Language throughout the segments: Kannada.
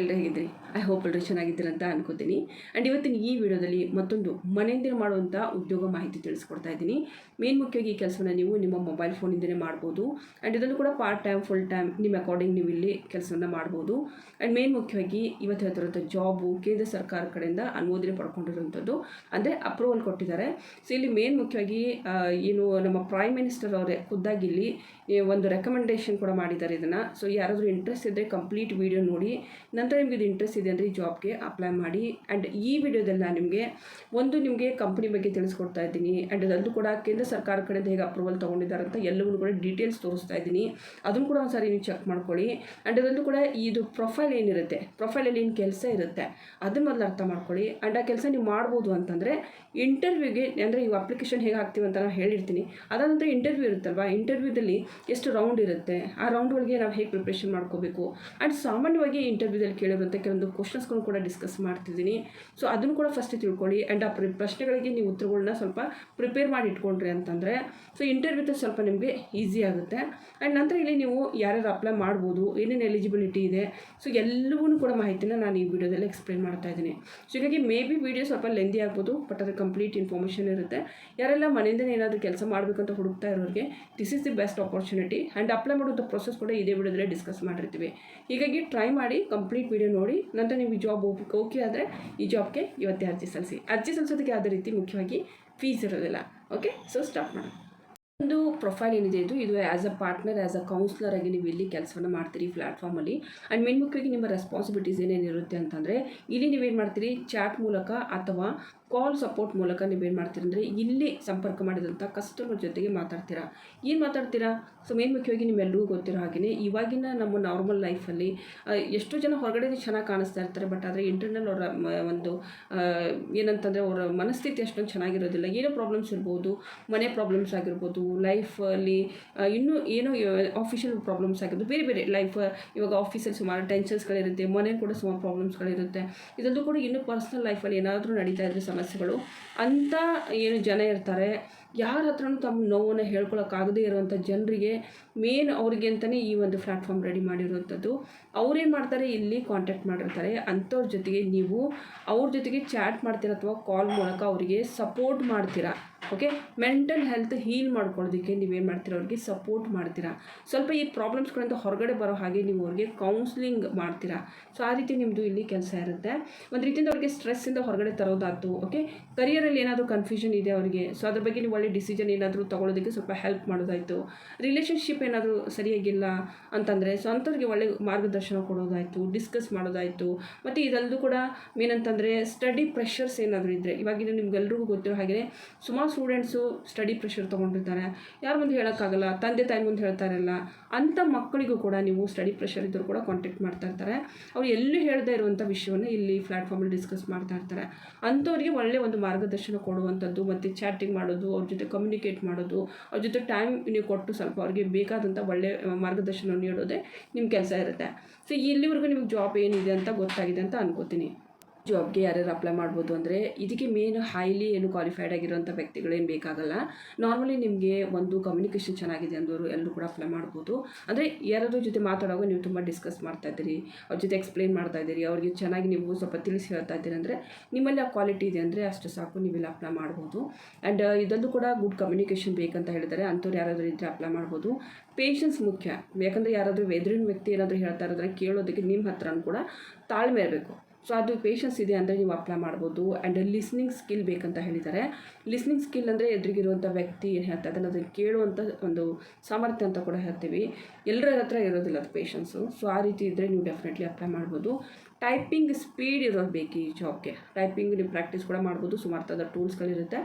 ಎಲ್ಲರೂ ಹೇಗಿದ್ದೀರಿ? ಐ ಹೋಪ್ ಎಲ್ಲರೂ ಚೆನ್ನಾಗಿದ್ದೀರಿ ಅಂತ ಅನ್ಕೋತೀನಿ. ಆ್ಯಂಡ್ ಇವತ್ತಿನ ಈ ವಿಡಿಯೋದಲ್ಲಿ ಮತ್ತೊಂದು ಮನೆಯಿಂದ ಮಾಡುವಂಥ ಉದ್ಯೋಗ ಮಾಹಿತಿ ತಿಳಿಸ್ಕೊಡ್ತಾ ಇದ್ದೀನಿ. ಮೇನ್ ಮುಖ್ಯವಾಗಿ ಈ ಕೆಲಸವನ್ನು ನೀವು ನಿಮ್ಮ ಮೊಬೈಲ್ ಫೋನಿಂದಲೇ ಮಾಡ್ಬೋದು. ಆ್ಯಂಡ್ ಇದನ್ನು ಕೂಡ ಪಾರ್ಟ್ ಟೈಮ್ ಫುಲ್ ಟೈಮ್ ನಿಮ್ಮ ಅಕಾರ್ಡಿಂಗ್ ನೀವು ಇಲ್ಲಿ ಕೆಲಸವನ್ನು ಮಾಡ್ಬೋದು. ಆ್ಯಂಡ್ ಮೇನ್ ಮುಖ್ಯವಾಗಿ ಇವತ್ತು ಹೇಳ್ತಿರೋಂಥ ಜಾಬು ಕೇಂದ್ರ ಸರ್ಕಾರ ಕಡೆಯಿಂದ ಅನುಮೋದನೆ ಪಡ್ಕೊಂಡಿರುವಂಥದ್ದು, ಅಂದರೆ ಅಪ್ರೂವಲ್ ಕೊಟ್ಟಿದ್ದಾರೆ. ಸೊ ಇಲ್ಲಿ ಮೇನ್ ಮುಖ್ಯವಾಗಿ ಏನು ನಮ್ಮ ಪ್ರೈಮ್ ಮಿನಿಸ್ಟರ್ ಅವರೇ ಖುದ್ದಾಗಿ ಇಲ್ಲಿ ಒಂದು ರೆಕಮೆಂಡೇಶನ್ ಕೂಡ ಮಾಡಿದ್ದಾರೆ ಇದನ್ನು. ಸೊ ಯಾರಾದರೂ ಇಂಟ್ರೆಸ್ಟ್ ಇದ್ದರೆ ಕಂಪ್ಲೀಟ್ ವಿಡಿಯೋ ನೋಡಿ, ನಂತರ ನಿಮಗೆ ಇದು ಇಂಟ್ರೆಸ್ಟ್ ಇದೆ ಅಂದರೆ ಈ ಜಾಬ್ಗೆ ಅಪ್ಲೈ ಮಾಡಿ. ಆ್ಯಂಡ್ ಈ ವಿಡಿಯೋದಲ್ಲಿ ನಾನು ನಿಮಗೆ ಕಂಪ್ನಿ ಬಗ್ಗೆ ತಿಳಿಸ್ಕೊಡ್ತಾ ಇದ್ದೀನಿ. ಆ್ಯಂಡ್ ಅದನ್ನು ಕೂಡ ಕೇಂದ್ರ ಸರ್ಕಾರ ಕಡೆಯಿಂದ ಹೇಗೆ ಅಪ್ರೂವಲ್ ತೊಗೊಂಡಿದ್ದಾರೆ ಅಂತ ಎಲ್ಲವನ್ನೂ ಕೂಡ ಡೀಟೇಲ್ಸ್ ತೋರಿಸ್ತಾ ಇದ್ದೀನಿ. ಅದನ್ನು ಕೂಡ ಒಂದು ಸಾರಿ ನೀವು ಚೆಕ್ ಮಾಡ್ಕೊಳ್ಳಿ. ಆ್ಯಂಡ್ ಅದನ್ನು ಕೂಡ ಇದು ಪ್ರೊಫೈಲ್ ಏನಿರುತ್ತೆ, ಪ್ರೊಫೈಲಲ್ಲಿ ಏನು ಕೆಲಸ ಇರುತ್ತೆ ಅದನ್ನು ಮೊದಲು ಅರ್ಥ ಮಾಡ್ಕೊಳ್ಳಿ. ಆ್ಯಂಡ್ ಆ ಕೆಲಸ ನೀವು ಮಾಡ್ಬೋದು ಅಂತಂದರೆ ಇಂಟರ್ವ್ಯೂಗೆ, ಅಂದರೆ ಇವು ಅಪ್ಲಿಕೇಶನ್ ಹೇಗೆ ಹಾಕ್ತೀವಿ ಅಂತ ನಾನು ಹೇಳಿರ್ತೀನಿ. ಅದಾದ ಇಂಟರ್ವ್ಯೂ ಇರುತ್ತಲ್ವ, ಇಂಟರ್ವ್ಯೂದಲ್ಲಿ ಎಷ್ಟು ರೌಂಡ್ ಇರುತ್ತೆ, ಆ ರೌಂಡ್ಗಳಿಗೆ ನಾವು ಹೇಗೆ ಪ್ರಿಪ್ರೇಷನ್ ಮಾಡ್ಕೋಬೇಕು. ಆ್ಯಂಡ್ ಸಾಮಾನ್ಯವಾಗಿ ಇಂಟರ್ವ್ಯೂದಲ್ಲಿ ಕೇಳಿರುವಂಥ ಕೆಲವೊಂದು ಕ್ವಶನ್ಸ್ಗಳನ್ನು ಕೂಡ ಡಿಸ್ಕಸ್ ಮಾಡ್ತಿದ್ದೀನಿ. ಸೊ ಅದನ್ನು ಕೂಡ ಫಸ್ಟ್ ತಿಳ್ಕೊಳ್ಳಿ. ಆ್ಯಂಡ್ ಆ ಪ್ರಶ್ನೆಗಳಿಗೆ ನೀವು ಉತ್ತರಗಳನ್ನ ಸ್ವಲ್ಪ ಪ್ರಿಪೇರ್ ಮಾಡಿ ಇಟ್ಕೊಂಡ್ರಿ ಅಂತಂದರೆ ಸೊ ಇಂಟರ್ವ್ಯೂದ ಸ್ವಲ್ಪ ನಿಮಗೆ ಈಸಿ ಆಗುತ್ತೆ. ಆ್ಯಂಡ್ ನಂತರ ಇಲ್ಲಿ ನೀವು ಯಾರ್ಯಾರು ಅಪ್ಲೈ ಮಾಡ್ಬೋದು, ಏನೇನು ಎಲಿಜಿಬಿಲಿಟಿ ಇದೆ, ಸೊ ಎಲ್ಲವೂ ಕೂಡ ಮಾಹಿತಿನ ನಾನು ಈ ವಿಡಿಯೋದಲ್ಲಿ ಎಕ್ಸ್ಪ್ಲೇನ್ ಮಾಡ್ತಾ ಇದ್ದೀನಿ. ಸೊ ಹೀಗಾಗಿ ಮೇ ಬಿ ವಿಡಿಯೋ ಸ್ವಲ್ಪ ಲೆಂದಿ ಆಗ್ಬೋದು, ಬಟ್ ಅದು ಕಂಪ್ಲೀಟ್ ಇನ್ಫಾರ್ಮೇಷನ್ ಇರುತ್ತೆ. ಯಾರೆಲ್ಲ ಮನೆಯಿಂದನೇ ಏನಾದರೂ ಕೆಲಸ ಮಾಡಬೇಕಂತ ಹುಡುಕ್ತಾ ಇರೋರಿಗೆ this is the best opportunity. And apply ಮಾಡುವಂಥ ಪ್ರೊಸೆಸ್ ಕೂಡ ಇದೇ ವಿಡಿಯೋದಲ್ಲೇ ಡಿಸ್ಕಸ್ ಮಾಡಿರ್ತೀವಿ. ಹೀಗಾಗಿ ಟ್ರೈ ಮಾಡಿ, ಕಂಪ್ಲೀಟ್ ವಿಡಿಯೋ ನೋಡಿ, ನಂತರ ನೀವು ಈ ಜಾಬ್ ಓಕೆ ಆದರೆ ಈ ಜಾಬ್ಗೆ ಇವತ್ತೇ ಅರ್ಜಿ ಸಲ್ಲಿಸೋದಕ್ಕೆ ಯಾವುದೇ ರೀತಿ ಮುಖ್ಯವಾಗಿ ಫೀಸ್ ಇರೋದಿಲ್ಲ. ಓಕೆ, ಸೊ ಸ್ಟಾರ್ಟ್ ಮಾಡೋಣ. ಒಂದು ಪ್ರೊಫೈಲ್ ಏನಿದೆ ಇದು as a partner, as a counsellor ಆಗಿ ನೀವು ಇಲ್ಲಿ ಕೆಲಸವನ್ನು ಮಾಡ್ತೀರಿ ಪ್ಲ್ಯಾಟ್ಫಾರ್ಮಲ್ಲಿ. ಆ್ಯಂಡ್ ಮೇನ್ ಮುಖ್ಯವಾಗಿ ನಿಮ್ಮ ರೆಸ್ಪಾನ್ಸಿಬಿಲಿಟೀಸ್ ಏನೇನಿರುತ್ತೆ ಅಂತಂದರೆ ಇಲ್ಲಿ ನೀವೇನು ಮಾಡ್ತೀರಿ, ಚಾಟ್ ಮೂಲಕ ಅಥವಾ ಕಾಲ್ ಸಪೋರ್ಟ್ ಮೂಲಕ ನೀವೇನು ಮಾಡ್ತೀರಿ ಅಂದರೆ ಇಲ್ಲಿ ಸಂಪರ್ಕ ಮಾಡಿದಂಥ ಕಸ್ಟಮರ್ ಜೊತೆಗೆ ಮಾತಾಡ್ತೀರಾ. ಏನು ಮಾತಾಡ್ತೀರಾ? ಸೊ ಮೇನ್ ಮುಖ್ಯವಾಗಿ ನಿಮ್ಮೆಲ್ಲರಿಗೂ ಗೊತ್ತಿರೋ ಹಾಗೆಯೇ ಇವಾಗಿನ ನಮ್ಮ ನಾರ್ಮಲ್ ಲೈಫಲ್ಲಿ ಎಷ್ಟೋ ಜನ ಹೊರಗಡೆ ಚೆನ್ನಾಗಿ ಕಾಣಿಸ್ತಾ ಇರ್ತಾರೆ, ಬಟ್ ಆದರೆ ಇಂಟರ್ನಲ್ ಅವರ ಒಂದು ಏನಂತಂದರೆ ಅವರ ಮನಸ್ಥಿತಿ ಅಷ್ಟೊಂದು ಚೆನ್ನಾಗಿರೋದಿಲ್ಲ. ಏನೋ ಪ್ರಾಬ್ಲಮ್ಸ್ ಇರ್ಬೋದು, ಮನೆ ಪ್ರಾಬ್ಲಮ್ಸ್ ಆಗಿರ್ಬೋದು, ಲೈಫಲ್ಲಿ ಇನ್ನೂ ಏನೋ ಆಫೀಷಿಯಲ್ ಪ್ರಾಬ್ಲಮ್ಸ್ ಆಗಿರ್ಬೋದು, ಬೇರೆ ಬೇರೆ ಲೈಫ್. ಇವಾಗ ಆಫೀಸಲ್ಲಿ ಸುಮಾರು ಟೆನ್ಷನ್ಸ್ಗಳಿರುತ್ತೆ, ಮನೇಲಿ ಕೂಡ ಸುಮಾರು ಪ್ರಾಬ್ಲಮ್ಸ್ಗಳಿರುತ್ತೆ. ಇದರಲ್ಲೂ ಕೂಡ ಇನ್ನೂ ಪರ್ಸ್ನಲ್ ಲೈಫಲ್ಲಿ ಏನಾದರೂ ನಡೀತಾ ಇದ್ರೆ ಸಮಸ್ಯೆಗಳು ಅಂತ ಏನು ಜನ ಇರ್ತಾರೆ, ಯಾರ ಹತ್ರನೂ ತಮ್ಮ ನೋವನ್ನು ಹೇಳ್ಕೊಳಕ್ಕಾಗದೇ ಇರುವಂಥ ಜನರಿಗೆ ಮೇನ್ ಅವರಿಗೆ ಅಂತಲೇ ಈ ಒಂದು ಪ್ಲ್ಯಾಟ್ಫಾರ್ಮ್ ರೆಡಿ ಮಾಡಿರುವಂಥದ್ದು. ಅವ್ರೇನು ಮಾಡ್ತಾರೆ, ಇಲ್ಲಿ ಕಾಂಟ್ಯಾಕ್ಟ್ ಮಾಡಿರ್ತಾರೆ. ಅಂಥವ್ರ ಜೊತೆಗೆ ನೀವು ಅವ್ರ ಜೊತೆಗೆ ಚಾಟ್ ಮಾಡ್ತೀರಾ ಅಥವಾ ಕಾಲ್ ಮೂಲಕ ಅವರಿಗೆ ಸಪೋರ್ಟ್ ಮಾಡ್ತೀರಾ. ಓಕೆ, ಮೆಂಟಲ್ ಹೆಲ್ತ್ ಹೀಲ್ ಮಾಡ್ಕೊಳ್ಳೋದಕ್ಕೆ ನೀವೇನು ಮಾಡ್ತೀರಾ, ಅವ್ರಿಗೆ ಸಪೋರ್ಟ್ ಮಾಡ್ತೀರಾ. ಸ್ವಲ್ಪ ಈ ಪ್ರಾಬ್ಲಮ್ಸ್ಗಳಿಂದ ಹೊರಗಡೆ ಬರೋ ಹಾಗೆ ನೀವು ಅವ್ರಿಗೆ ಕೌನ್ಸ್ಲಿಂಗ್ ಮಾಡ್ತೀರಾ. ಸೊ ಆ ರೀತಿ ನಿಮ್ಮದು ಇಲ್ಲಿ ಕೆಲಸ ಇರುತ್ತೆ. ಒಂದು ರೀತಿಯಿಂದ ಅವ್ರಿಗೆ ಸ್ಟ್ರೆಸ್ಸಿಂದ ಹೊರಗಡೆ ತರೋದಾಯ್ತು. ಓಕೆ, ಕರಿಯರಲ್ಲಿ ಏನಾದರೂ ಕನ್ಫ್ಯೂಷನ್ ಇದೆ ಅವರಿಗೆ, ಸೊ ಅದ್ರ ಬಗ್ಗೆ ನೀವು ಒಳ್ಳೆ ಡಿಸಿಷನ್ ಏನಾದರೂ ತೊಗೊಳೋದಕ್ಕೆ ಸ್ವಲ್ಪ ಹೆಲ್ಪ್ ಮಾಡೋದಾಯಿತು. ರಿಲೇಷನ್ಶಿಪ್ ಏನಾದರೂ ಸರಿಯಾಗಿಲ್ಲ ಅಂತಂದರೆ ಸೊ ಅಂಥವ್ರಿಗೆ ಒಳ್ಳೆ ಮಾರ್ಗದರ್ಶನ ಕೊಡೋದಾಯಿತು, ಡಿಸ್ಕಸ್ ಮಾಡೋದಾಯಿತು. ಮತ್ತು ಇದಲ್ಲದು ಕೂಡ ಏನಂತಂದರೆ ಸ್ಟಡಿ ಪ್ರೆಷರ್ಸ್ ಏನಾದರೂ ಇದ್ದರೆ, ಇವಾಗಿನ ನಿಮ್ಗೆಲ್ರಿಗೂ ಗೊತ್ತಿರೋ ಹಾಗೆ ಸುಮಾರು ಸ್ಟೂಡೆಂಟ್ಸು ಸ್ಟಡಿ ಪ್ರೆಷರ್ ತೊಗೊಂಡಿರ್ತಾರೆ. ಯಾರ ಮುಂದೆ ಹೇಳೋಕ್ಕಾಗಲ್ಲ, ತಂದೆ ತಾಯಿ ಮುಂದೆ ಹೇಳ್ತಾ ಇರಲ್ಲ. ಅಂಥ ಮಕ್ಕಳಿಗೂ ಕೂಡ ನೀವು ಸ್ಟಡಿ ಪ್ರೆಷರ್ ಇದ್ದರೂ ಕೂಡ ಕಾಂಟ್ಯಾಕ್ಟ್ ಮಾಡ್ತಾ ಇರ್ತಾರೆ. ಅವ್ರು ಎಲ್ಲೂ ಹೇಳದೇ ಇರುವಂಥ ವಿಷಯವನ್ನು ಇಲ್ಲಿ ಪ್ಲ್ಯಾಟ್ಫಾರ್ಮಲ್ಲಿ ಡಿಸ್ಕಸ್ ಮಾಡ್ತಾ ಇರ್ತಾರೆ. ಅಂಥವ್ರಿಗೆ ಒಳ್ಳೆಯ ಒಂದು ಮಾರ್ಗದರ್ಶನ ಕೊಡುವಂಥದ್ದು, ಮತ್ತು ಚಾಟಿಂಗ್ ಮಾಡೋದು, ಅವ್ರ ಜೊತೆ ಕಮ್ಯುನಿಕೇಟ್ ಮಾಡೋದು, ಅವ್ರ ಜೊತೆ ಟೈಮ್ ನೀವು ಕೊಟ್ಟು ಸ್ವಲ್ಪ ಅವ್ರಿಗೆ ಬೇಕಾದಂಥ ಒಳ್ಳೆಯ ಮಾರ್ಗದರ್ಶನ ನೀಡೋದೇ ನಿಮ್ಮ ಕೆಲಸ ಇರುತ್ತೆ. ಸೊ ಇಲ್ಲಿವರೆಗೂ ನಿಮಗೆ ಜಾಬ್ ಏನಿದೆ ಅಂತ ಗೊತ್ತಾಗಿದೆ ಅಂತ ಅನ್ಕೋತೀನಿ. ಜಾಬ್ಗೆ ಯಾರ್ಯಾರು ಅಪ್ಲೈ ಮಾಡ್ಬೋದು ಅಂದರೆ ಇದಕ್ಕೆ ಮೇನ್ ಹೈಲಿ ಏನು ಕ್ವಾಲಿಫೈಡ್ ಆಗಿರೋಂಥ ವ್ಯಕ್ತಿಗಳೇನು ಬೇಕಾಗಲ್ಲ. ನಾರ್ಮಲಿ ನಿಮಗೆ ಒಂದು ಕಮ್ಯುನಿಕೇಷನ್ ಚೆನ್ನಾಗಿದೆ ಅಂದವರು ಎಲ್ಲರೂ ಕೂಡ ಅಪ್ಲೈ ಮಾಡ್ಬೋದು. ಅಂದರೆ ಯಾರಾದ್ರೂ ಜೊತೆ ಮಾತಾಡುವಾಗ ನೀವು ತುಂಬ ಡಿಸ್ಕಸ್ ಮಾಡ್ತಾ ಇದ್ದೀರಿ, ಅವ್ರ ಜೊತೆ ಎಕ್ಸ್ಪ್ಲೇನ್ ಮಾಡ್ತಾ ಇದ್ದೀರಿ, ಅವ್ರಿಗೆ ಚೆನ್ನಾಗಿ ನೀವು ಸ್ವಲ್ಪ ತಿಳಿಸಿ ಹೇಳ್ತಾ ಇದ್ದೀರಿ ಅಂದರೆ ನಿಮ್ಮಲ್ಲಿ ಆ ಕ್ವಾಲಿಟಿ ಇದೆ ಅಂದರೆ ಅಷ್ಟು ಸಾಕು, ನೀವೆಲ್ಲ ಅಪ್ಲೈ ಮಾಡ್ಬೋದು. ಆ್ಯಂಡ್ ಇದೊಂದು ಕೂಡ ಗುಡ್ ಕಮ್ಯುನಿಕೇಷನ್ ಬೇಕಂತ ಹೇಳಿದರೆ ಅಂಥವ್ರು ಯಾರಾದರೂ ಇದ್ದರೆ ಅಪ್ಲೈ ಮಾಡ್ಬೋದು. ಪೇಷನ್ಸ್ ಮುಖ್ಯ, ಯಾಕಂದರೆ ಯಾರಾದರೂ ಎದುರಿನ ವ್ಯಕ್ತಿ ಏನಾದರೂ ಹೇಳ್ತಾ ಇರೋದ್ರೆ ಕೇಳೋದಕ್ಕೆ ನಿಮ್ಮ ಹತ್ರನೂ ಕೂಡ ತಾಳ್ಮೆ ಇರಬೇಕು. ಸೊ ಅದು ಪೇಷನ್ಸ್ ಇದೆ ಅಂದರೆ ನೀವು ಅಪ್ಲೈ ಮಾಡ್ಬೋದು. ಆ್ಯಂಡ್ ಲಿಸ್ನಿಂಗ್ ಸ್ಕಿಲ್ ಬೇಕಂತ ಹೇಳಿದ್ದಾರೆ. ಲಿಸ್ನಿಂಗ್ ಸ್ಕಿಲ್ ಅಂದರೆ ಎದುರಿಗಿರುವಂಥ ವ್ಯಕ್ತಿ ಏನು ಹೇಳ್ತಾ ಇದ್ದಾನೆ ಅದನ್ನು ಕೇಳುವಂಥ ಒಂದು ಸಾಮರ್ಥ್ಯ ಅಂತ ಕೂಡ ಹೇಳ್ತೀವಿ. ಎಲ್ಲರ ಹತ್ರ ಇರೋದಿಲ್ಲ ಅದು ಪೇಷನ್ಸು. ಸೊ ಆ ರೀತಿ ಇದ್ದರೆ ನೀವು ಡೆಫಿನೆಟ್ಲಿ ಅಪ್ಲೈ ಮಾಡ್ಬೋದು. ಟೈಪಿಂಗ್ ಸ್ಪೀಡ್ ಇರೋದು ಬೇಕು ಈ ಜಾಬ್ಗೆ. ಟೈಪಿಂಗ್ ನೀವು ಪ್ರಾಕ್ಟೀಸ್ ಕೂಡ ಮಾಡ್ಬೋದು, ಸುಮಾರು ಥರದ ಟೂಲ್ಸ್ಗಳಿರುತ್ತೆ.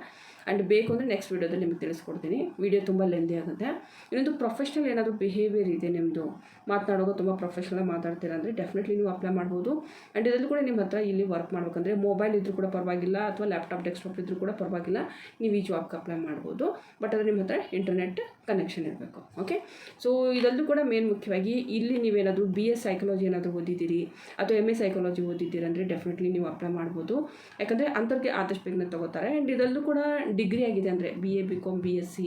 ಆ್ಯಂಡ್ ಬೇಕು ಅಂದರೆ ನೆಕ್ಸ್ಟ್ ವೀಡಿಯೋದಲ್ಲಿ ನಿಮಗೆ ತಿಳಿಸ್ಕೊಡ್ತೀನಿ. ವಿಡಿಯೋ ತುಂಬ ಲೆಂದಿ ಆಗುತ್ತೆ. ಇನ್ನೊಂದು ಪ್ರೊಫೆಷ್ನಲ್ ಏನಾದರೂ ಬಿಹೇವಿಯರ್ ಇದೆ ನಿಮ್ಮದು, ಮಾತನಾಡುವಾಗ ತುಂಬ ಪ್ರೊಫೆಷ್ನಲಾಗಿ ಮಾತಾಡ್ತೀರಾ ಅಂದರೆ ಡೆಫಿನೆಟ್ಲಿ ನೀವು ಅಪ್ಲೈ ಮಾಡ್ಬೋದು. ಆ್ಯಂಡ್ ಇದರಲ್ಲಿ ಕೂಡ ನಿಮ್ಮ ಹತ್ರ ಇಲ್ಲಿ ವರ್ಕ್ ಮಾಡಬೇಕಂದ್ರೆ ಮೊಬೈಲ್ ಇದ್ರೂ ಕೂಡ ಪರವಾಗಿಲ್ಲ, ಅಥವಾ ಲ್ಯಾಪ್ಟಾಪ್ ಡೆಸ್ಕ್ಟಾಪ್ ಇದ್ರೂ ಕೂಡ ಪರವಾಗಿಲ್ಲ, ನೀವು ಈ ಜಾಬ್ಗೆ ಅಪ್ಲೈ ಮಾಡ್ಬೋದು. ಬಟ್ ಅದು ನಿಮ್ಮ ಹತ್ರ ಇಂಟರ್ನೆಟ್ ಕನೆಕ್ಷನ್ ಇರಬೇಕು. ಓಕೆ, ಸೊ ಇದಲ್ಲೂ ಕೂಡ ಮೇನ್ ಮುಖ್ಯವಾಗಿ ಇಲ್ಲಿ ನೀವೇನಾದರೂ BS ಸೈಕಾಲಜಿ ಏನಾದರೂ ಓದಿದ್ದೀರಿ ಅಥವಾ MA ಸೈಕಾಲಜಿ ಓದಿದ್ದೀರಿ ಅಂದರೆ ಡೆಫಿನೆಟ್ಲಿ ನೀವು ಅಪ್ಲೈ ಮಾಡ್ಬೋದು. ಯಾಕಂದರೆ ಅಂಥವ್ರಿಗೆ ಆದಷ್ಟು ಬೇಗನೆ ತೊಗೋತಾರೆ. ಆ್ಯಂಡ್ ಇದಲ್ಲೂ ಕೂಡ ಡಿಗ್ರಿ ಆಗಿದೆ ಅಂದರೆ BA BCom BSc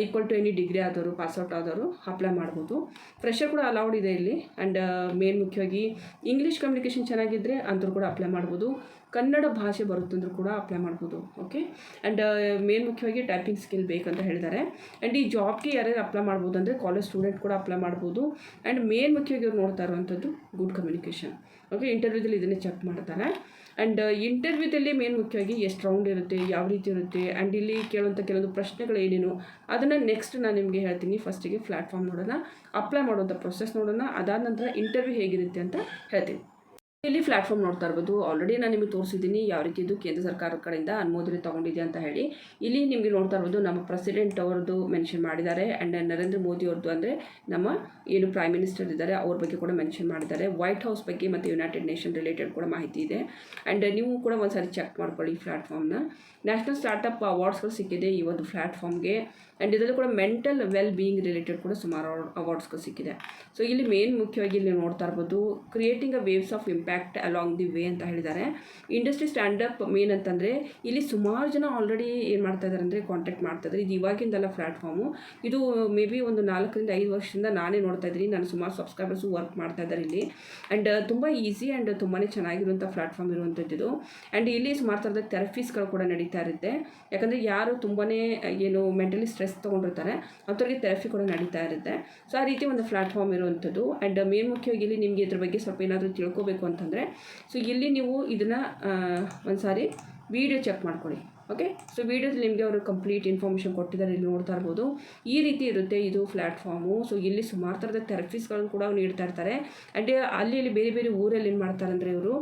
equal to any degree ಆದವರು ಪಾಸ್ಔಟ್ ಆದವರು ಅಪ್ಲೈ ಮಾಡ್ಬೋದು. ಫ್ರೆಶರ್ ಕೂಡ ಅಲೌಡ್ ಇದೆ ಇಲ್ಲಿ. ಆ್ಯಂಡ್ ಮೇನ್ ಮುಖ್ಯವಾಗಿ ಇಂಗ್ಲೀಷ್ ಕಮ್ಯುನಿಕೇಷನ್ ಚೆನ್ನಾಗಿದ್ದರೆ ಅಂಥವ್ರು ಕೂಡ ಅಪ್ಲೈ ಮಾಡ್ಬೋದು. ಕನ್ನಡ ಭಾಷೆ ಬರುತ್ತಂದ್ರೂ ಕೂಡ ಅಪ್ಲೈ ಮಾಡ್ಬೋದು. ಓಕೆ, ಆ್ಯಂಡ್ ಮೇನ್ ಮುಖ್ಯವಾಗಿ ಟೈಪಿಂಗ್ ಸ್ಕಿಲ್ ಬೇಕಂತ ಹೇಳಿದ್ದಾರೆ. ಆ್ಯಂಡ್ ಈ ಜಾಬ್ಗೆ ಯಾರ್ಯಾರು ಅಪ್ಲೈ ಮಾಡ್ಬೋದು ಅಂದರೆ ಕಾಲೇಜ್ ಸ್ಟೂಡೆಂಟ್ ಕೂಡ ಅಪ್ಲೈ ಮಾಡ್ಬೋದು. ಆ್ಯಂಡ್ ಮೇನ್ ಮುಖ್ಯವಾಗಿ ಅವ್ರು ನೋಡ್ತಾ ಇರುವಂಥದ್ದು ಗುಡ್ ಕಮ್ಯುನಿಕೇಷನ್. ಓಕೆ, ಇಂಟರ್ವ್ಯೂದಲ್ಲಿ ಇದನ್ನೇ ಚೆಕ್ ಮಾಡ್ತಾರೆ. ಆ್ಯಂಡ್ ಇಂಟರ್ವ್ಯೂದಲ್ಲಿ ಮೇನ್ ಮುಖ್ಯವಾಗಿ ಎಷ್ಟು ರೌಂಡ್ ಇರುತ್ತೆ, ಯಾವ ರೀತಿ ಇರುತ್ತೆ, ಆ್ಯಂಡ್ ಇಲ್ಲಿ ಕೇಳುವಂಥ ಕೆಲವೊಂದು ಪ್ರಶ್ನೆಗಳು ಏನೇನು ಅದನ್ನು ನೆಕ್ಸ್ಟ್ ನಾನು ನಿಮಗೆ ಹೇಳ್ತೀನಿ. ಫಸ್ಟಿಗೆ ಪ್ಲ್ಯಾಟ್ಫಾರ್ಮ್ ನೋಡೋಣ, ಅಪ್ಲೈ ಮಾಡುವಂಥ ಪ್ರೊಸೆಸ್ ನೋಡೋಣ, ಅದಾದ ನಂತರ ಇಂಟರ್ವ್ಯೂ ಹೇಗಿರುತ್ತೆ ಅಂತ ಹೇಳ್ತೀನಿ. ಇಲ್ಲಿ ಪ್ಲ್ಯಾಟ್ಫಾರ್ಮ್ ನೋಡ್ತಾ ಇರ್ಬೋದು. ಆಲ್ರೆಡಿ ನಾನು ನಿಮಗೆ ತೋರಿಸಿದ್ದೀನಿ ಯಾವ ರೀತಿ ಇದು ಕೇಂದ್ರ ಸರ್ಕಾರದ ಕಡೆಯಿಂದ ಅನುಮೋದನೆ ತೊಗೊಂಡಿದೆ ಅಂತ ಹೇಳಿ. ಇಲ್ಲಿ ನಿಮಗೆ ನೋಡ್ತಾ ಇರ್ಬೋದು ನಮ್ಮ ಪ್ರೆಸಿಡೆಂಟ್ ಅವರದ್ದು ಮೆನ್ಷನ್ ಮಾಡಿದ್ದಾರೆ. ಆ್ಯಂಡ್ ನರೇಂದ್ರ ಮೋದಿ ಅವ್ರದ್ದು ಅಂದರೆ ನಮ್ಮ ಏನು ಪ್ರೈಮ್ ಮಿನಿಸ್ಟರ್ ಇದ್ದಾರೆ ಅವ್ರ ಬಗ್ಗೆ ಕೂಡ ಮೆನ್ಷನ್ ಮಾಡಿದ್ದಾರೆ. ವೈಟ್ ಹೌಸ್ ಬಗ್ಗೆ ಮತ್ತು ಯುನೈಟೆಡ್ ನೇಷನ್ ರಿಲೇಟೆಡ್ ಕೂಡ ಮಾಹಿತಿ ಇದೆ. ಆ್ಯಂಡ್ ನೀವು ಕೂಡ ಒಂದು ಸಾರಿ ಚೆಕ್ ಮಾಡ್ಕೊಳ್ಳಿ ಪ್ಲ್ಯಾಟ್ಫಾರ್ಮ್ನ. ನ್ಯಾಷನಲ್ ಸ್ಟಾರ್ಟಪ್ ಅವಾರ್ಡ್ಸ್ಗಳು ಸಿಕ್ಕಿದೆ ಈ ಒಂದು ಪ್ಲ್ಯಾಟ್ಫಾರ್ಮ್ಗೆ. ಆ್ಯಂಡ್ ಇದರಲ್ಲಿ ಕೂಡ ಮೆಂಟಲ್ ವೆಲ್ ಬೀಯಿಂಗ್ ರಿಲೇಟೆಡ್ ಕೂಡ ಸುಮಾರು ಅವಾರ್ಡ್ಸ್ಗಳು ಸಿಕ್ಕಿದೆ. ಸೊ ಇಲ್ಲಿ ಮೇನ್ ಮುಖ್ಯವಾಗಿ ಇಲ್ಲಿ ನೋಡ್ತಾ ಇರ್ಬೋದು creating a waves of impact along the way ಅಂತ ಹೇಳಿದ್ದಾರೆ. ಇಂಡಸ್ಟ್ರಿ ಸ್ಟ್ಯಾಂಡಪ್ ಮೇನ್ ಅಂತಂದರೆ ಇಲ್ಲಿ ಸುಮಾರು ಜನ ಆಲ್ರೆಡಿ ಏನು ಮಾಡ್ತಾ ಇದ್ದಾರೆ ಅಂದರೆ ಕಾಂಟ್ಯಾಕ್ಟ್ ಮಾಡ್ತಾ ಇದ್ದಾರೆ. ಇದು ಇವಾಗಿಂದಲ್ಲ ಪ್ಲ್ಯಾಟ್ಫಾರ್ಮು, ಇದು ಮೇ ಬಿ ಒಂದು 4 ರಿಂದ 5 ವರ್ಷದಿಂದ ನಾನೇ ನೋಡ್ತಾ ಇದ್ದೀನಿ. ನಾನು ಸುಮಾರು ಸಬ್ಸ್ಕ್ರೈಬರ್ಸು ವರ್ಕ್ ಮಾಡ್ತಾ ಇದ್ದಾರೆ ಇಲ್ಲಿ. ಆ್ಯಂಡ್ ತುಂಬ ಈಸಿ ಆ್ಯಂಡ್ ತುಂಬಾ ಚೆನ್ನಾಗಿರುವಂಥ ಪ್ಲ್ಯಾಟ್ಫಾರ್ಮ್ ಇರುವಂಥದ್ದು. ಆ್ಯಂಡ್ ಇಲ್ಲಿ ಸುಮಾರು ಥರದ ಥೆರಪೀಸ್ಗಳು ಕೂಡ ನಡೀತಾ ಇರುತ್ತೆ. ಯಾಕಂದರೆ ಯಾರು ತುಂಬಾ ಏನು ಮೆಂಟಲಿ ಸ್ಟ್ರೆಸ್ ತೊಗೊಂಡಿರ್ತಾರೆ ಅಂಥವ್ರಿಗೆ ಥೆರಪಿ ಕೂಡ ನಡೀತಾ ಇರುತ್ತೆ. ಸೊ ಆ ರೀತಿ ಒಂದು ಪ್ಲ್ಯಾಟ್ಫಾರ್ಮ್ ಇರುವಂಥದ್ದು. ಆ್ಯಂಡ್ ಮೇನ್ ಮುಖ್ಯವಾಗಿ ಇಲ್ಲಿ ನಿಮಗೆ ಇದ್ರ ಬಗ್ಗೆ ಸ್ವಲ್ಪ ಏನಾದರೂ ತಿಳ್ಕೊಬೇಕು ಅಂತಂದರೆ ಸೊ ಇಲ್ಲಿ ನೀವು ಇದನ್ನು ಒಂದು ಸಾರಿ ವೀಡಿಯೋ ಚೆಕ್ ಮಾಡ್ಕೊಳ್ಳಿ. ಓಕೆ, ಸೊ ವೀಡಿಯೋದಲ್ಲಿ ನಿಮಗೆ ಅವರು ಕಂಪ್ಲೀಟ್ ಇನ್ಫಾರ್ಮೇಷನ್ ಕೊಟ್ಟಿದ್ದಾರೆ. ಇಲ್ಲಿ ನೋಡ್ತಾ ಇರ್ಬೋದು ಈ ರೀತಿ ಇರುತ್ತೆ ಇದು ಪ್ಲ್ಯಾಟ್ಫಾರ್ಮು. ಸೊ ಇಲ್ಲಿ ಸುಮಾರು ಥರದ ಥೆರಪೀಸ್ಗಳನ್ನು ಕೂಡ ನೀಡ್ತಾ ಇರ್ತಾರೆ. ಆ್ಯಂಡ್ ಅಲ್ಲಿ ಬೇರೆ ಬೇರೆ ಊರಲ್ಲಿ ಏನು ಮಾಡ್ತಾರೆ ಅಂದರೆ ಇವರು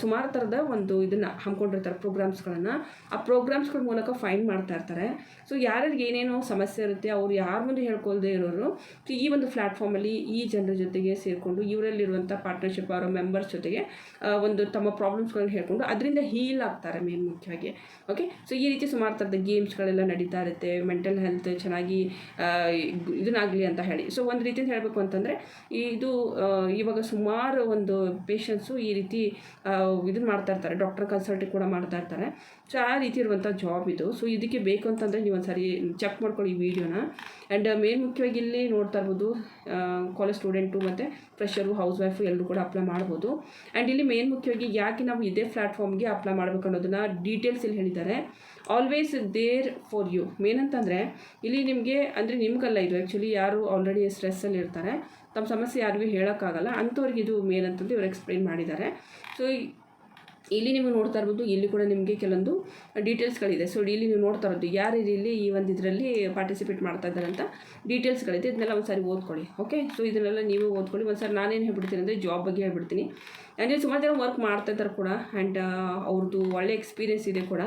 ಸುಮಾರು ಥರದ ಒಂದು ಇದನ್ನು ಹಮ್ಮಿಕೊಂಡಿರ್ತಾರೆ ಪ್ರೋಗ್ರಾಮ್ಸ್ಗಳನ್ನು. ಆ ಪ್ರೋಗ್ರಾಮ್ಸ್ಗಳ ಮೂಲಕ ಫೈಂಡ್ ಮಾಡ್ತಾ ಇರ್ತಾರೆ. ಸೊ ಯಾರಿಗೆ ಏನೇನೋ ಸಮಸ್ಯೆ ಇರುತ್ತೆ ಅವ್ರು ಯಾರ ಮುಂದೆ ಹೇಳ್ಕೊಳ್ದೇ ಇರೋರು ಸೊ ಈ ಒಂದು ಪ್ಲ್ಯಾಟ್ಫಾರ್ಮಲ್ಲಿ ಈ ಜನರ ಜೊತೆಗೆ ಸೇರಿಕೊಂಡು ಇವರಲ್ಲಿರುವಂಥ ಪಾರ್ಟ್ನರ್ಶಿಪ್ ಅವರ ಮೆಂಬರ್ಸ್ ಜೊತೆಗೆ ಒಂದು ತಮ್ಮ ಪ್ರಾಬ್ಲಮ್ಸ್ಗಳನ್ನ ಹೇಳ್ಕೊಂಡು ಅದರಿಂದ ಹೀಲ್ ಆಗ್ತಾರೆ ಮೇನ್ ಮುಖ್ಯವಾಗಿ. ಓಕೆ, ಸೊ ಈ ರೀತಿ ಸುಮಾರು ಥರದ ಗೇಮ್ಸ್ಗಳೆಲ್ಲ ನಡೀತಾ ಇರುತ್ತೆ. ಮೆಂಟಲ್ ಹೆಲ್ತ್ ಚೆನ್ನಾಗಿ ಇದನ್ನಾಗಲಿ ಅಂತ ಹೇಳಿ. ಸೊ ಒಂದು ರೀತಿಯಿಂದ ಹೇಳಬೇಕು ಅಂತಂದರೆ ಇದು ಇವಾಗ ಸುಮಾರು ಒಂದು ಪೇಷಂಟ್ಸು ಈ ರೀತಿ ಇದನ್ನು ಮಾಡ್ತಾ ಇರ್ತಾರೆ, ಡಾಕ್ಟರ್ ಕನ್ಸಲ್ಟಿಂಗ್ ಕೂಡ ಮಾಡ್ತಾ ಇರ್ತಾರೆ. ಸೊ ಆ ರೀತಿ ಇರುವಂಥ ಜಾಬ್ ಇದು. ಸೊ ಇದಕ್ಕೆ ಬೇಕು ಅಂತಂದರೆ ನೀವು ಒಂದು ಸಾರಿ ಚೆಕ್ ಮಾಡ್ಕೊಳ್ಳಿ ಈ ವಿಡಿಯೋನ. ಆ್ಯಂಡ್ ಮೇನ್ ಮುಖ್ಯವಾಗಿ ಇಲ್ಲಿ ನೋಡ್ತಾ ಇರ್ಬೋದು ಕಾಲೇಜ್ ಸ್ಟೂಡೆಂಟು ಮತ್ತು ಫ್ರೆಷರು ಹೌಸ್ ವೈಫು ಎಲ್ಲರೂ ಕೂಡ ಅಪ್ಲೈ ಮಾಡ್ಬೋದು. ಆ್ಯಂಡ್ ಇಲ್ಲಿ ಮೇನ್ ಮುಖ್ಯವಾಗಿ ಯಾಕೆ ನಾವು ಇದೇ ಪ್ಲ್ಯಾಟ್ಫಾರ್ಮ್ಗೆ ಅಪ್ಲೈ ಮಾಡಬೇಕು ಅನ್ನೋದನ್ನು ಡೀಟೇಲ್ಸ್ ಇಲ್ಲಿ ಹೇಳಿದ್ದಾರೆ. Always there for you. Main ಅಂತಂದರೆ ಇಲ್ಲಿ ನಿಮಗೆ ಅಂದರೆ ನಿಮಗಲ್ಲ ಇದು ಆ್ಯಕ್ಚುಲಿ ಯಾರು ಆಲ್ರೆಡಿ ಸ್ಟ್ರೆಸ್ಸಲ್ಲಿ ಇರ್ತಾರೆ, ತಮ್ಮ ಸಮಸ್ಯೆ ಯಾರಿಗೂ ಹೇಳೋಕ್ಕಾಗಲ್ಲ ಅಂಥವ್ರಿಗೆ ಇದು ಮೇನ್ ಅಂತಂದು ಇವರು ಎಕ್ಸ್ಪ್ಲೈನ್ ಮಾಡಿದ್ದಾರೆ. ಸೊ ಇಲ್ಲಿ ನೀವು ನೋಡ್ತಾ ಇರ್ಬೋದು ಇಲ್ಲಿ ಕೂಡ ನಿಮಗೆ ಕೆಲವೊಂದು ಡೀಟೇಲ್ಸ್ಗಳಿದೆ. ಸೊ ಇಲ್ಲಿ ನೀವು ನೋಡ್ತಾ ಇರೋದು ಯಾರು ಇಲ್ಲಿ ಈ ಒಂದು ಇದರಲ್ಲಿ ಪಾರ್ಟಿಸಿಪೇಟ್ ಮಾಡ್ತಾ ಇದ್ದಾರೆ ಅಂತ ಡೀಟೇಲ್ಸ್ಗಳಿದೆ. ಇದನ್ನೆಲ್ಲ ಒಂದು ಸಾರಿ ಓದ್ಕೊಳ್ಳಿ. ಓಕೆ, ಸೊ ಇದನ್ನೆಲ್ಲ ನೀವು ಓದ್ಕೊಳ್ಳಿ. ಒಂದು ಸಾರಿ ನಾನೇನು ಹೇಳ್ಬಿಡ್ತೀನಿ ಅಂದರೆ ಜಾಬ್ ಬಗ್ಗೆ ಹೇಳ್ಬಿಡ್ತೀನಿ. ಆ್ಯಂಡ್ ಸುಮಾರು ಜನ ವರ್ಕ್ ಮಾಡ್ತಾ ಇದ್ದಾರೆ ಕೂಡ. ಆ್ಯಂಡ್ ಅವ್ರದ್ದು ಒಳ್ಳೆ ಎಕ್ಸ್ಪೀರಿಯೆನ್ಸ್ ಇದೆ ಕೂಡ.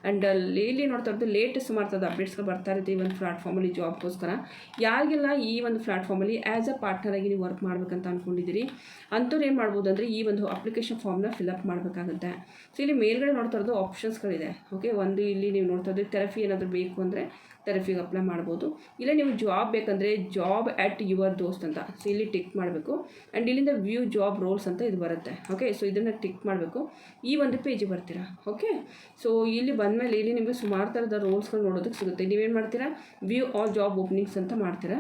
ಆ್ಯಂಡ್ ಇಲ್ಲಿ ನೋಡ್ತಾ ಇರೋದು ಲೇಟೆಸ್ಟ್ ಸುಮಾರು ಥರದ ಅಪ್ಡೇಟ್ಸ್ಗಳು ಬರ್ತಾ ಇರುತ್ತೆ ಈ ಒಂದು ಪ್ಲ್ಯಾಟ್ಫಾರ್ಮಲ್ಲಿ ಜಾಬ್ಗೋಸ್ಕರ. ಯಾರಿಗೆಲ್ಲ ಈ ಒಂದು ಪ್ಲ್ಯಾಟ್ಫಾರ್ಮಲ್ಲಿ ಆ್ಯಸ್ ಅ ಪಾರ್ಟ್ನರಾಗಿ ನೀವು ವರ್ಕ್ ಮಾಡಬೇಕಂತ ಅಂದ್ಕೊಂಡಿದ್ದೀರಿ ಅಂಥವ್ರು ಏನು ಮಾಡ್ಬೋದು ಅಂದರೆ ಈ ಒಂದು ಅಪ್ಲಿಕೇಶನ್ ಫಾರ್ಮ್ನ ಫಿಲಪ್ ಮಾಡಬೇಕಾಗುತ್ತೆ. ಸೊ ಇಲ್ಲಿ ಮೇಲ್ಗಡೆ ನೋಡ್ತಾ ಇರೋದು ಆಪ್ಷನ್ಸ್ಗಳಿದೆ. ಓಕೆ, ಒಂದು ಇಲ್ಲಿ ನೀವು ನೋಡ್ತಾ ಇರೋದು ಥೆರಪಿ ಏನಾದರೂ ಬೇಕು ಅಂದರೆ ಥೆರಪಿಗೆ ಅಪ್ಲೈ ಮಾಡ್ಬೋದು. ಇಲ್ಲ ನೀವು ಜಾಬ್ ಬೇಕಂದರೆ ಜಾಬ್ ಅಟ್ ಯುವರ್ ದೋಸ್ತ್ ಅಂತ ಸೊ ಇಲ್ಲಿ ಟಿಕ್ ಮಾಡಬೇಕು. ಆ್ಯಂಡ್ ಇಲ್ಲಿಂದ ವ್ಯೂ ಜಾಬ್ ರೋಲ್ಸ್ ಅಂತ ಇದು ಬರುತ್ತೆ. ಓಕೆ, ಸೊ ಇದನ್ನು ಟಿಕ್ ಮಾಡಬೇಕು. ಈ ಒಂದು ಪೇಜಿಗೆ ಬರ್ತೀರಾ. ಓಕೆ, ಸೊ ಇಲ್ಲಿ ಬಂದಮೇಲೆ ಇಲ್ಲಿ ನಿಮಗೆ ಸುಮಾರು ಥರದ ರೋಲ್ಸ್ಗಳು ನೋಡೋದಕ್ಕೆ ಸಿಗುತ್ತೆ. ನೀವೇನು ಮಾಡ್ತೀರಾ, ವ್ಯೂ ಆಲ್ ಜಾಬ್ ಓಪನಿಂಗ್ಸ್ ಅಂತ ಮಾಡ್ತೀರಾ.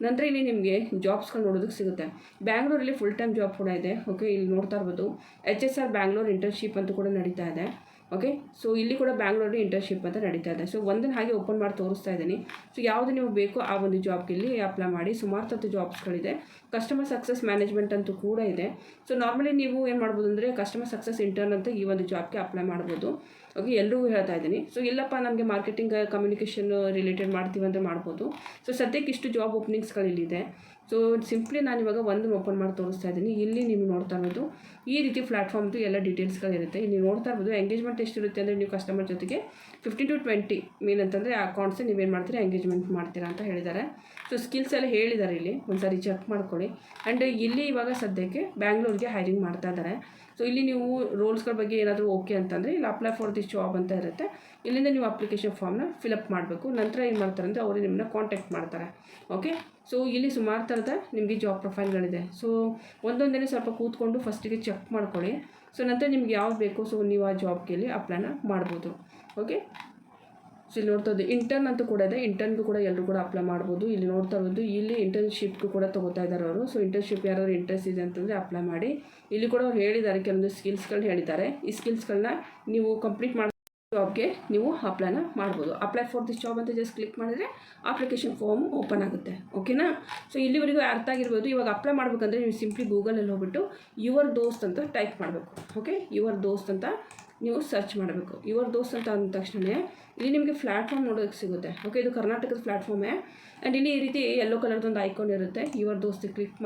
ನಂತರ ಇಲ್ಲಿ ನಿಮಗೆ ಜಾಬ್ಸ್ಗಳು ನೋಡೋದಕ್ಕೆ ಸಿಗುತ್ತೆ. ಬ್ಯಾಂಗ್ಳೂರಲ್ಲಿ ಫುಲ್ ಟೈಮ್ ಜಾಬ್ ಕೂಡ ಇದೆ. ಓಕೆ, ಇಲ್ಲಿ ನೋಡ್ತಾ ಇರ್ಬೋದು HSR ಬ್ಯಾಂಗ್ಳೂರ್ ಇಂಟರ್ನ್ಶಿಪ್ ಅಂತ ಕೂಡ ನಡೀತಾ ಇದೆ. ಓಕೆ, ಸೊ ಇಲ್ಲಿ ಕೂಡ ಬ್ಯಾಂಗ್ಳೂರಲ್ಲಿ ಇಂಟರ್ನ್ಶಿಪ್ ಅಂತ ನಡೀತಾ ಇದೆ. ಸೊ ಒಂದನ್ನು ಹಾಗೆ ಓಪನ್ ಮಾಡಿ ತೋರಿಸ್ತಾ ಇದ್ದೀನಿ. ಸೊ ಯಾವುದು ನೀವು ಬೇಕೋ ಆ ಒಂದು ಜಾಬ್ಗೆ ಇಲ್ಲಿ ಅಪ್ಲೈ ಮಾಡಿ. ಸುಮಾರು ಥರದ ಜಾಬ್ಸ್ಗಳಿದೆ. ಕಸ್ಟಮರ್ ಸಕ್ಸಸ್ ಮ್ಯಾನೇಜ್ಮೆಂಟ್ ಅಂತೂ ಕೂಡ ಇದೆ. ಸೊ ನಾರ್ಮಲಿ ನೀವು ಏನು ಮಾಡ್ಬೋದು ಅಂದರೆ ಕಸ್ಟಮರ್ ಸಕ್ಸಸ್ ಇಂಟರ್ನ್ ಅಂತ ಈ ಒಂದು ಜಾಬ್ಗೆ ಅಪ್ಲೈ ಮಾಡ್ಬೋದು. ಓಕೆ, ಎಲ್ರಿಗೂ ಹೇಳ್ತಾ ಇದ್ದೀನಿ. ಸೊ ಇಲ್ಲಪ್ಪ ನಮಗೆ ಮಾರ್ಕೆಟಿಂಗ್ ಕಮ್ಯುನಿಕೇಷನ್ ರಿಲೇಟೆಡ್ ಮಾಡ್ತೀವಿ ಅಂದರೆ ಮಾಡ್ಬೋದು. ಸೊ ಸದ್ಯಕ್ಕೆ ಇಷ್ಟು ಜಾಬ್ ಓಪನಿಂಗ್ಸ್ಗಳಿಲ್ಲಿದೆ. ಸೊ ಸಿಂಪ್ಲಿ ನಾನು ಇವಾಗ ಒಂದನ್ನು ಓಪನ್ ಮಾಡಿ ತೋರಿಸ್ತಾ ಇದ್ದೀನಿ. ಇಲ್ಲಿ ನೀವು ನೋಡ್ತಾ ಇರೋದು ಈ ರೀತಿ ಪ್ಲ್ಯಾಟ್ಫಾರ್ಮ್ದು ಎಲ್ಲ ಡೀಟೇಲ್ಸ್ಗಳಿರುತ್ತೆ. ಇಲ್ಲಿ ನೋಡ್ತಾ ಇರ್ಬೋದು ಎಂಗೇಜ್ಮೆಂಟ್ ಎಷ್ಟಿರುತ್ತೆ ಅಂದರೆ ನೀವು ಕಸ್ಟಮರ್ ಜೊತೆಗೆ 15 to 20 ಮೀನ್ ಅಂತಂದರೆ ಅಕೌಂಟ್ಸ್ ನೀವೇನು ಮಾಡ್ತೀರಾ ಎಂಗೇಜ್ಮೆಂಟ್ ಮಾಡ್ತೀರಾ ಅಂತ ಹೇಳಿದ್ದಾರೆ. ಸೊ ಸ್ಕಿಲ್ಸ್ ಎಲ್ಲ ಹೇಳಿದ್ದಾರೆ, ಇಲ್ಲಿ ಒಂದ್ಸಾರಿ ಚೆಕ್ ಮಾಡ್ಕೊಳ್ಳಿ. ಆ್ಯಂಡ್ ಇಲ್ಲಿ ಇವಾಗ ಸದ್ಯಕ್ಕೆ ಬ್ಯಾಂಗ್ಳೂರಿಗೆ ಹೈರಿಂಗ್ ಮಾಡ್ತಾ ಇದ್ದಾರೆ. ಸೊ ಇಲ್ಲಿ ನೀವು ರೋಲ್ಸ್ಗಳ ಬಗ್ಗೆ ಏನಾದರೂ ಓಕೆ ಅಂತಂದರೆ ಇಲ್ಲಿ ಅಪ್ಲೈ ಫಾರ್ ದಿಸ್ ಜಾಬ್ ಅಂತ ಇರುತ್ತೆ. ಇಲ್ಲಿಂದ ನೀವು ಅಪ್ಲಿಕೇಶನ್ ಫಾರ್ಮ್ನ ಫಿಲಪ್ ಮಾಡಬೇಕು. ನಂತರ ಏನು ಮಾಡ್ತಾರೆ ಅಂದರೆ ಅವರು ನಿಮ್ಮನ್ನ ಕಾಂಟ್ಯಾಕ್ಟ್ ಮಾಡ್ತಾರೆ. ಓಕೆ, ಸೊ ಇಲ್ಲಿ ಸುಮಾರು ಥರದ ನಿಮಗೆ ಜಾಬ್ ಪ್ರೊಫೈಲ್ಗಳಿದೆ. ಸೊ ಒಂದೊಂದೇ ಸ್ವಲ್ಪ ಕೂತ್ಕೊಂಡು ಫಸ್ಟಿಗೆ ಚೆಕ್ ಮಾಡ್ಕೊಳ್ಳಿ. ಸೊ ನಂತರ ನಿಮ್ಗೆ ಯಾವ್ದು ಬೇಕು ಸೊ ನೀವು ಆ ಜಾಬ್ಗೆ ಇಲ್ಲಿ ಅಪ್ಲೈನ ಮಾಡ್ಬೋದು. ಓಕೆ, ಸೊ ಇಲ್ಲಿ ನೋಡ್ತಾ ಇದ್ದು ಇಂಟರ್ನ್ ಅಂತೂ ಕೂಡ ಇದೆ. ಇಂಟರ್ನ್ಗೂ ಕೂಡ ಎಲ್ಲರೂ ಕೂಡ ಅಪ್ಲೈ ಮಾಡ್ಬೋದು. ಇಲ್ಲಿ ನೋಡ್ತಾ ಇರೋದು ಇಲ್ಲಿ ಇಂಟರ್ನ್ಶಿಪ್ಗೂ ಕೂಡ ತೊಗೋತಾ ಇದ್ದಾರೆ ಅವರು. ಸೊ ಇಂಟರ್ನ್ಶಿಪ್ ಯಾರಾದರೂ ಇಂಟ್ರೆಸ್ಟ್ ಇದೆ ಅಂತಂದರೆ ಅಪ್ಲೈ ಮಾಡಿ. ಇಲ್ಲಿ ಕೂಡ ಅವ್ರು ಹೇಳಿದ್ದಾರೆ ಕೆಲವೊಂದು ಸ್ಕಿಲ್ಸ್ಗಳನ್ನ ಹೇಳಿದ್ದಾರೆ. ಈ ಸ್ಕಿಲ್ಸ್ಗಳನ್ನ ನೀವು ಕಂಪ್ಲೀಟ್ ಮಾಡಿ ಜಾಬ್ಗೆ ನೀವು ಅಪ್ಲೈನ ಮಾಡ್ಬೋದು. ಅಪ್ಲೈ ಫಾರ್ ದಿಸ್ ಜಾಬ್ ಅಂತ ಜಸ್ಟ್ ಕ್ಲಿಕ್ ಮಾಡಿದರೆ ಅಪ್ಲಿಕೇಶನ್ ಫಾರ್ಮ್ ಓಪನ್ ಆಗುತ್ತೆ. ಓಕೆನಾ, ಸೊ ಇಲ್ಲಿವರೆಗೂ ಅರ್ಥ ಆಗಿರ್ಬೋದು. ಇವಾಗ ಅಪ್ಲೈ ಮಾಡಬೇಕಂದ್ರೆ ನೀವು ಸಿಂಪ್ಲಿ ಗೂಗಲಲ್ಲಿ ಹೋಗ್ಬಿಟ್ಟು ಯುವರ್ ದೋಸ್ತ್ ಅಂತ ಟೈಪ್ ಮಾಡಬೇಕು. ಓಕೆ, ಯುವರ್ ದೋಸ್ತ್ ಅಂತ ನೀವು ಸರ್ಚ್ ಮಾಡಬೇಕು. ಯುವರ್ ದೋಸ್ತ್ ಅಂತ ಅಂದ ತಕ್ಷಣ ಇಲ್ಲಿ ನಿಮಗೆ ಪ್ಲ್ಯಾಟ್ಫಾರ್ಮ್ ನೋಡೋಕ್ಕೆ ಸಿಗುತ್ತೆ. ಓಕೆ, ಇದು ಕರ್ನಾಟಕದ ಪ್ಲ್ಯಾಟ್ಫಾರ್ಮೇ. ಆ್ಯಂಡ್ ಇಲ್ಲಿ ಈ ರೀತಿ ಯೆಲ್ಲೋ ಕಲರ್ದೊಂದು ಐಕಾನ್ ಇರುತ್ತೆ. ಯುವರ್ ದೋಸ್ತ್ ಕ್ಲಿಕ್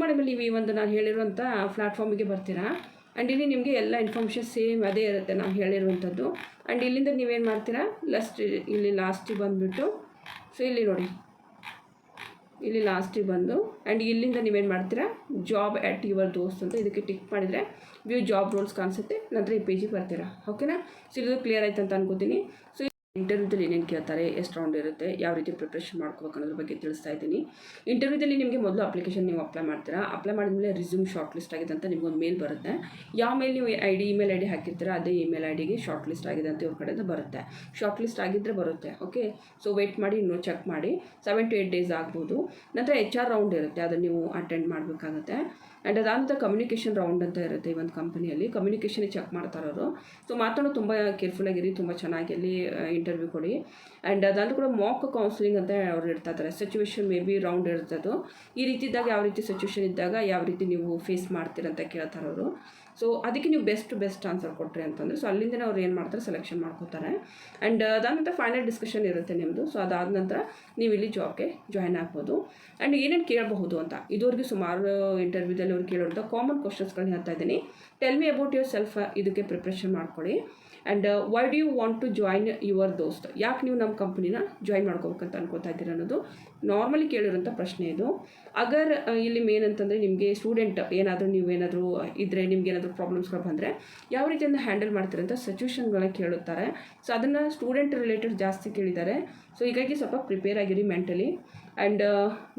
ಮಾಡಿದ್ಮೇಲೆ ನೀವು ಈ ಒಂದು ನಾನು ಹೇಳಿರುವಂಥ ಪ್ಲ್ಯಾಟ್ಫಾರ್ಮಿಗೆ ಬರ್ತೀರಾ. ಆ್ಯಂಡ್ ಇಲ್ಲಿ ನಿಮಗೆ ಎಲ್ಲ ಇನ್ಫಾರ್ಮೇಷನ್ ಸೇಮ್ ಅದೇ ಇರುತ್ತೆ ನಾನು ಹೇಳಿರುವಂಥದ್ದು. ಆ್ಯಂಡ್ ಇಲ್ಲಿಂದ ನೀವೇನು ಮಾಡ್ತೀರಾ ಇಲ್ಲಿ ಲಾಸ್ಟಿಗೆ ಬಂದುಬಿಟ್ಟು ಸೊ ಇಲ್ಲಿ ನೋಡಿ ಇಲ್ಲಿ ಲಾಸ್ಟಿಗೆ ಬಂದು ಆ್ಯಂಡ್ ಇಲ್ಲಿಂದ ನೀವೇನು ಮಾಡ್ತೀರಾ ಜಾಬ್ ಆ್ಯಟ್ ಯುವರ್ ದೋಸ್ತ್ ಅಂತ ಇದಕ್ಕೆ ಟಿಕ್ ಮಾಡಿದರೆ ವ್ಯೂ ಜಾಬ್ ರೋಲ್ಸ್ ಕಾಣಿಸುತ್ತೆ. ನಂತರ ಈ ಪೇಜಿಗೆ ಬರ್ತೀರಾ. ಓಕೆನಾ, ಸೊ ಇದು ಕ್ಲಿಯರ್ ಆಯ್ತು ಅಂತ ಅನ್ಕೋತೀನಿ. ಸೊ ಇಂಟರ್ವ್ಯೂದಲ್ಲಿ ಏನೇನು ಕೇಳ್ತಾರೆ, ಎಷ್ಟು ರೌಂಡ್ ಇರುತ್ತೆ, ಯಾವ ರೀತಿ ಪ್ರಿಪ್ರೇಷನ್ ಮಾಡ್ಕೋಬೇಕು ಅನ್ನೋದ್ರ ಬಗ್ಗೆ ತಿಳಿಸ್ತಾ ಇದ್ದೀನಿ. ಇಂಟರ್ವ್ಯೂದಲ್ಲಿ ನಿಮಗೆ ಮೊದಲು ಅಪ್ಲಿಕೇಶನ್ ನೀವು ಅಪ್ಲೈ ಮಾಡ್ತೀರಾ. ಅಪ್ಲೈ ಮಾಡಿದ್ಮೇಲೆ ರಿಸ್ಯೂಮ್ ಶಾರ್ಟ್ ಲಿಸ್ಟ್ ಆಗಿದೆ ಅಂತ ನಿಮ್ಗೊಂದು ಮೇಲ್ ಬರುತ್ತೆ. ಯಾವ ಮೇಲ್ ನೀವು ಇಮೇಲ್ ಐ ಡಿ ಹಾಕಿರ್ತೀರಾ ಅದೇ ಇಮೇಲ್ ಐ ಡಿಗೆ ಶಾರ್ಟ್ ಲಿಸ್ಟ್ ಆಗಿದೆ ಅಂತ ಇವ್ರ ಕಡೆಯಿಂದ ಬರುತ್ತೆ. ಶಾರ್ಟ್ ಲಿಸ್ಟ್ ಆಗಿದ್ದರೆ ಬರುತ್ತೆ. ಓಕೆ, ಸೊ ವೆಯ್ಟ್ ಮಾಡಿ, ಇನ್ನೂ ಚೆಕ್ ಮಾಡಿ. 7 to 8 days ಆಗ್ಬೋದು. ನಂತರ HR ರೌಂಡ್ ಇರುತ್ತೆ, ಅದನ್ನು ನೀವು ಅಟೆಂಡ್ ಮಾಡಬೇಕಾಗುತ್ತೆ. ಆ್ಯಂಡ್ ಅದಾದ ಕಮ್ಯುನಿಕೇಷನ್ ರೌಂಡ್ ಅಂತ ಇರುತ್ತೆ ಈ ಒಂದು ಕಂಪನಿಯಲ್ಲಿ. Communication check ಮಾಡ್ತಾರವರು. ಸೊ ಮಾತಾಡೋದು ತುಂಬ ಕೇರ್ಫುಲ್ಲಾಗಿರಿ, ತುಂಬ ಚೆನ್ನಾಗಿ ಅಲ್ಲಿ ಇಂಟರ್ವ್ಯೂ ಕೊಡಿ. ಆ್ಯಂಡ್ ಅದಾದರೂ ಕೂಡ ಮಾಕ್ ಕೌನ್ಸಿಲಿಂಗ್ ಅಂತ ಅವ್ರು ಇರ್ತಾ ಇದ್ದಾರೆ. ಸಿಚುವೇಶನ್ ಮೇ ಬಿ ರೌಂಡ್ ಇರ್ತದ್ದು. ಈ ರೀತಿ ಇದ್ದಾಗ ಯಾವ ರೀತಿ ಸಿಚುವೇಶನ್ ಇದ್ದಾಗ ಯಾವ ರೀತಿ ನೀವು ಫೇಸ್ ಮಾಡ್ತೀರಂತ ಕೇಳ್ತಾರೆ ಅವರು. ಸೊ ಅದಕ್ಕೆ ನೀವು ಬೆಸ್ಟ್ ಆನ್ಸರ್ ಕೊಟ್ಟರೆ ಅಂತಂದರೆ ಸೊ ಅಲ್ಲಿಂದನೇ ಅವ್ರು ಏನು ಮಾಡ್ತಾರೆ ಸೆಲೆಕ್ಷನ್ ಮಾಡ್ಕೋತಾರೆ. ಆ್ಯಂಡ್ ಅದಾದ ನಂತರ ಫೈನಲ್ ಡಿಸ್ಕಷನ್ ಇರುತ್ತೆ ನಿಮ್ಮದು. ಸೊ ಅದಾದ ನಂತರ ನೀವು ಇಲ್ಲಿ ಜಾಬ್ಗೆ ಜಾಯ್ನ್ ಆಗ್ಬೋದು. ಆ್ಯಂಡ್ ಏನೇನು ಕೇಳಬಹುದು ಅಂತ ಇದುವರೆಗೂ ಸುಮಾರು ಇಂಟರ್ವ್ಯೂದಲ್ಲಿ ಅವ್ರು ಕೇಳೋಂಥ ಕಾಮನ್ ಕ್ವಶನ್ಸ್ಗಳನ್ನ ಹೇಳ್ತಾ ಇದ್ದೀನಿ. Tell me about yourself, ಇದಕ್ಕೆ ಪ್ರಿಪ್ರೇಷನ್ ಮಾಡ್ಕೊಳ್ಳಿ. And why do you want to join your ದೋಸ್ತ್, ಯಾಕೆ ನೀವು ನಮ್ಮ ಕಂಪ್ನಿನ ಜಾಯ್ನ್ ಮಾಡ್ಕೋಬೇಕಂತ ಅನ್ಕೋತಾ ಇದ್ದೀರ ಅನ್ನೋದು ನಾರ್ಮಲಿ ಕೇಳಿರೋಂಥ ಪ್ರಶ್ನೆ ಇದು. ಅಗರ್ ಇಲ್ಲಿ ಮೇನ್ ಅಂತಂದರೆ ನಿಮಗೆ ಸ್ಟೂಡೆಂಟ್ ಏನಾದರೂ ನೀವೇನಾದರೂ ಇದ್ದರೆ ನಿಮ್ಗೆ ಏನಾದರೂ ಪ್ರಾಬ್ಲಮ್ಸ್ಗಳು ಬಂದರೆ ಯಾವ ರೀತಿಯಿಂದ ಹ್ಯಾಂಡಲ್ ಮಾಡ್ತೀರಂತ ಸಿಚುವೇಷನ್ಗಳನ್ನ ಕೇಳುತ್ತಾರೆ. ಸೊ ಅದನ್ನು ಸ್ಟೂಡೆಂಟ್ ರಿಲೇಟೆಡ್ ಜಾಸ್ತಿ ಕೇಳಿದ್ದಾರೆ. ಸೊ ಹೀಗಾಗಿ ಸ್ವಲ್ಪ ಪ್ರಿಪೇರ್ ಆಗಿರಿ ಮೆಂಟಲಿ. ಆ್ಯಂಡ್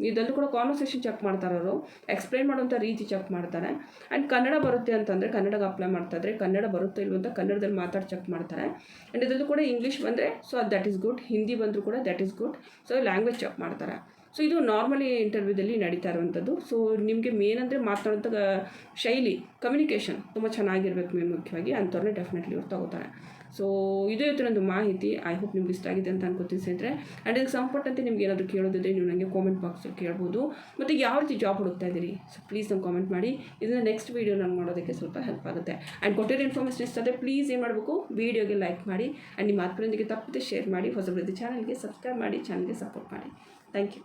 ಇದಲ್ಲೂ ಕೂಡ ಕಾನ್ವರ್ಸೇಷನ್ ಚೆಕ್ ಮಾಡ್ತಾರೆ ಅವರು. ಎಕ್ಸ್ಪ್ಲೈನ್ ಮಾಡುವಂಥ ರೀತಿ ಚೆಕ್ ಮಾಡ್ತಾರೆ. ಆ್ಯಂಡ್ ಕನ್ನಡ ಬರುತ್ತೆ ಅಂತಂದರೆ ಕನ್ನಡಕ್ಕೆ ಅಪ್ಲೈ ಮಾಡ್ತಾಯಿದ್ರೆ ಕನ್ನಡ ಬರುತ್ತೋ ಇಲ್ವ ಅಂತ ಕನ್ನಡದಲ್ಲಿ ಮಾತಾಡಿ ಚೆಕ್ ಮಾಡ್ತಾರೆ. ಆ್ಯಂಡ್ ಇದರಲ್ಲೂ ಕೂಡ ಇಂಗ್ಲೀಷ್ ಬಂದರೆ so that is good, Hindi ಬಂದರೂ ಕೂಡ that is good. So language check ಮಾಡ್ತಾರೆ. ಸೊ ಇದು ನಾರ್ಮಲಿ ಇಂಟರ್ವ್ಯೂದಲ್ಲಿ ನಡೀತಾ ಇರುವಂಥದ್ದು. ಸೊ ನಿಮಗೆ ಮೇನ್ ಅಂದರೆ ಮಾತಾಡೋಂಥ ಶೈಲಿ, ಕಮ್ಯುನಿಕೇಷನ್ ತುಂಬ ಚೆನ್ನಾಗಿರ್ಬೇಕು ಮೇನ್ ಮುಖ್ಯವಾಗಿ. ಅಂಥವ್ರನ್ನೇ ಡೆಫಿನೆಟ್ಲಿ ಇವ್ರು ತಗೋತಾರೆ. ಸೊ ಇದು ಇವತ್ತು ನಂದು ಮಾಹಿತಿ. ಐ ಹೋಪ್ ನಿಮ್ಗೆ ಇಷ್ಟ ಆಗಿದೆ ಅಂತ ಅನ್ಕೋತೀನಿ ಸ್ನೇಹಿತರೆ. ಆ್ಯಂಡ್ ಇದಕ್ಕೆ ಸಂಪಟ್ಟಂತೆ ನಿಮ್ಗೆ ಏನಾದರೂ ಕೇಳೋದಿದ್ರೆ ನೀವು ನನಗೆ ಕಾಮೆಂಟ್ ಬಾಕ್ಸಲ್ಲಿ ಕೇಳ್ಬೋದು. ಮತ್ತು ಯಾವ ರೀತಿ ಜಾಬ್ ಹುಡುಕ್ತಾ ಇದ್ದೀರಿ ಸೊ ಪ್ಲೀಸ್ ನಂಗೆ ಕಾಮೆಂಟ್ ಮಾಡಿ. ಇದನ್ನು ನೆಕ್ಸ್ಟ್ ವೀಡಿಯೋ ನಾನು ಮಾಡೋದಕ್ಕೆ ಸ್ವಲ್ಪ ಹೆಲ್ಪ್ ಆಗುತ್ತೆ. ಆ್ಯಂಡ್ ಕೊಟ್ಟಿರೋ ಇನ್ಫಾರ್ಮೇಷನ್ ಇಷ್ಟ ಆದರೆ ಪ್ಲೀಸ್ ಏನು ಮಾಡಬೇಕು, ವೀಡಿಯೋಗೆ ಲೈಕ್ ಮಾಡಿ. ಆ್ಯಂಡ್ ನಿಮ್ಮ ಆತ್ಮರೊಂದಿಗೆ ತಪ್ಪದೆ ಶೇರ್ ಮಾಡಿ. ಹೊಸಬರಿದ್ದ ಚಾನಲ್ಗೆ ಸಬ್ಸ್ಕ್ರೈಬ್ ಮಾಡಿ, ಚಾನಲ್ಗೆ ಸಪೋರ್ಟ್ ಮಾಡಿ. Thank you.